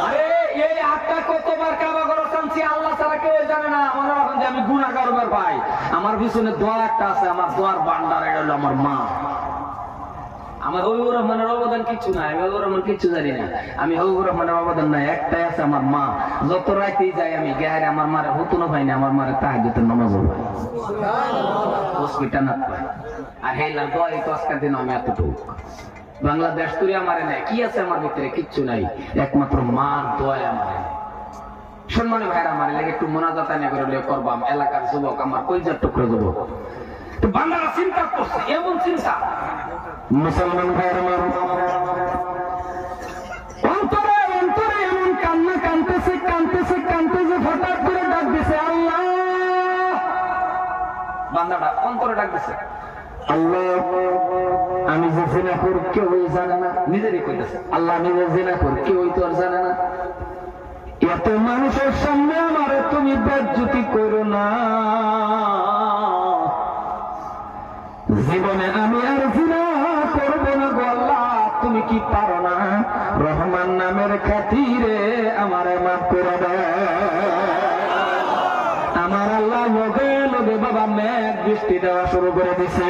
আরে এই হাতটা কতবার কাবা করে টানছি আল্লাহ ছাড়া কেউ জানে না। মনে রাখুন যে আমি গুনাহগার ভাই, আমার পিছনে দোয়া একটা আছে, আমার দোয়ার ভান্ডার, এটা হলো আমার মা। আমার হবিবুর রহমানের অবদান কিছু নাই, আমি হবিবুর রহমান কিছু জানি না, আমি হবিবুর রহমানের অবদান নাই, একটাই আছে আমার মা। যত রাতেই যাই আমি গেহারে আমার মারে হুতুনো পাই না, আমার মারে তাহাজ্জুদের নামাজ পড়ে হসপিটাল আর হেলার দোয়া এই তো আজকের দিন আমি এতটুকু বাংলাদেশ তুই আমারে নেই, কি আছে আমার ভিতরে? কিচ্ছু নাই, একমাত্র মার দোয়া আমার। সম্মানী ভাইরা আমার লেগে একটু মোনাজাত নিয়ে করে করবাম, এলাকার যুবক আমার কলজার টুকরো যুবক তো বাংলারা চিন্তা করছে, এমন চিন্তা মুসলমান ভাইয়ের আমার অন্তরে অন্তরে এমন কান্না কানতেছে কানতেছে কানতেছে, হঠাৎ করে ডাক দিছে আল্লাহ। বান্দাটা অন্তরে ডাক দিছে আল্লাহ, আমি যে জিনা করি কেউই জানে না, নিজেরই কইতেছে আল্লাহ আমি যে জিনা করি কেউই তো আর জানে না, এত মানুষের সামনে আমারে তুমি বেজ্জতি করো না, জীবনে আমি আর জিনা করবো না গো আল্লাহ, তুমি কি পারো না রহমান নামের খাতিরে আমারে মাফ করে দাও। আমার আল্লাহ লগে লগে বাবা মেঘ বৃষ্টি দেওয়া শুরু করে দিছে।